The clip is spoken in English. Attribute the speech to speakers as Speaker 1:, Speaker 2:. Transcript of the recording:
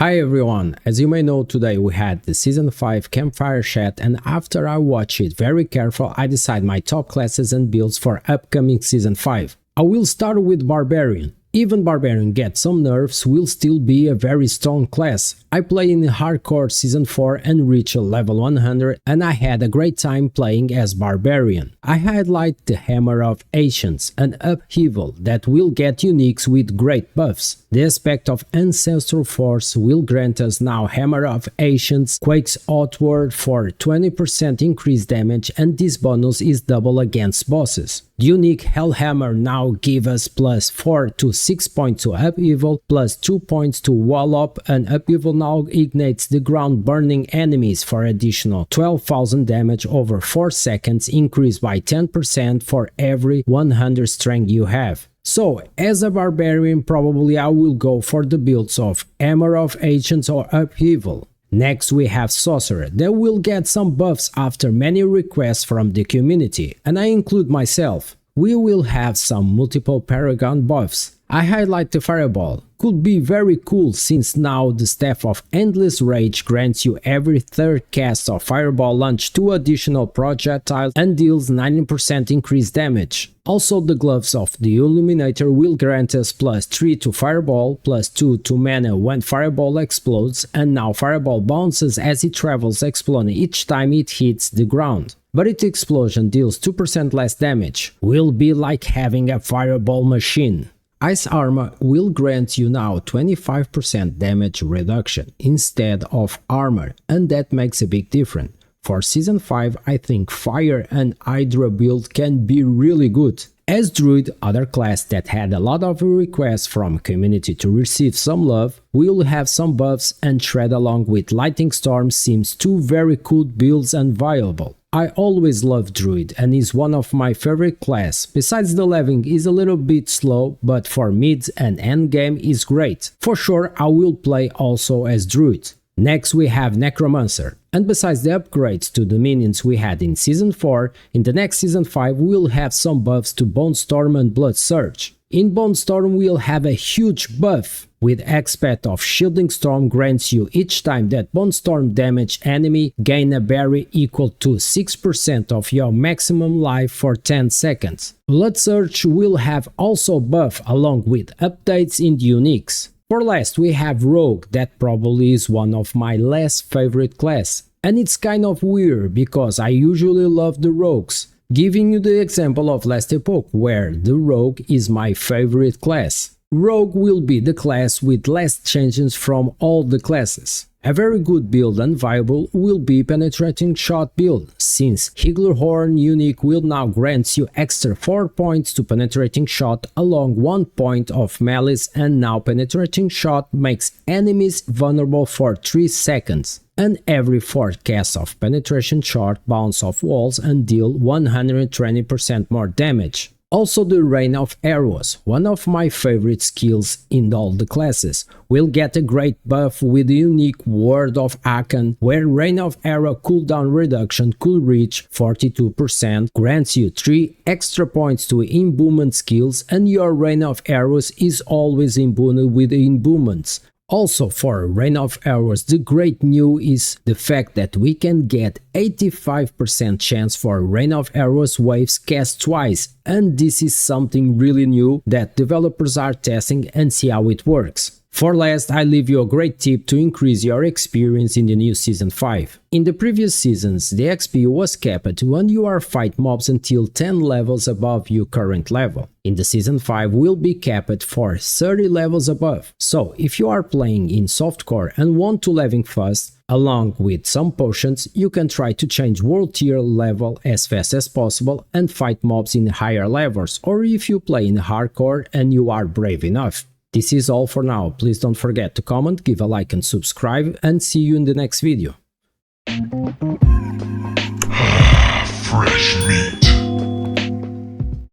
Speaker 1: Hi everyone, as you may know, today we had the Season 5 campfire chat, and after I watched it very careful, I decide my top classes and builds for upcoming Season 5. I will start with Barbarian. Even Barbarian gets some nerfs, will still be a very strong class. I play in Hardcore Season 4 and reach a level 100, and I had a great time playing as Barbarian. I highlight the Hammer of Ancients, an upheaval that will get uniques with great buffs. The aspect of Ancestral Force will grant us now Hammer of Ancients quakes outward for 20% increased damage, and this bonus is double against bosses. The unique Hellhammer now gives us plus 4 to 6 points to upheaval, plus 2 points to wall up, and upheaval now ignites the ground burning enemies for additional 12,000 damage over 4 seconds, increased by 10% for every 100 strength you have. So, as a Barbarian, probably I will go for the builds of Hammer of Ancients or Upheaval. Next we have Sorcerer, that will get some buffs after many requests from the community, and I include myself. We will have some multiple Paragon buffs. I highlight the Fireball. Could be very cool since now the Staff of Endless Rage grants you every third cast of Fireball launch 2 additional projectiles and deals 90% increased damage. Also the Gloves of the Illuminator will grant us plus 3 to Fireball, plus 2 to mana when Fireball explodes, and now Fireball bounces as it travels, exploding each time it hits the ground. But its explosion deals 2% less damage. Will be like having a Fireball machine. Ice Armor will grant you now 25% damage reduction instead of armor, and that makes a big difference. For Season 5, I think Fire and Hydra build can be really good. As Druid, other class that had a lot of requests from community to receive some love, will have some buffs, and Shred along with Lightning Storm seems 2 very cool builds and viable. I always love Druid and is one of my favorite class. Besides the leveling is a little bit slow, but for mid and end game is great. For sure I will play also as Druid. Next we have Necromancer, and besides the upgrades to the minions we had in Season 4, in the next Season 5 we will have some buffs to Bone Storm and Blood Surge. In Bone Storm we'll have a huge buff, with aspect of Shielding Storm grants you each time that Bone Storm damage enemy gain a berry equal to 6% of your maximum life for 10 seconds. Blood Surge will have also buff along with updates in the uniques. For last we have Rogue, that probably is one of my less favorite class, and it's kind of weird because I usually love the rogues. Giving you the example of last Epoch, where the Rogue is my favorite class. Rogue will be the class with less changes from all the classes. A very good build and viable will be Penetrating Shot build, since Higglerhorn unique will now grant you extra 4 points to Penetrating Shot along 1 point of Malice, and now Penetrating Shot makes enemies vulnerable for 3 seconds. And every 4 casts of Penetration Shot bounce off walls and deal 120% more damage. Also the Rain of Arrows, one of my favorite skills in all the classes, will get a great buff with the unique Word of Akan, where Rain of Arrow cooldown reduction could reach 42%, grants you 3 extra points to imbuement skills, and your Rain of Arrows is always imbued with imbuements. Also for Rain of Arrows, the great news is the fact that we can get 85% chance for Rain of Arrows waves cast twice, and this is something really new that developers are testing and see how it works. For last, I leave you a great tip to increase your experience in the new Season 5. In the previous seasons, the XP was capped when you are fight mobs until 10 levels above your current level. In the Season 5 will be capped for 30 levels above. So, if you are playing in softcore and want to level fast, along with some potions, you can try to change world tier level as fast as possible and fight mobs in higher levels, or if you play in hardcore and you are brave enough. This is all for now. Please don't forget to comment, give a like and subscribe, and see you in the next video.
Speaker 2: Fresh meat.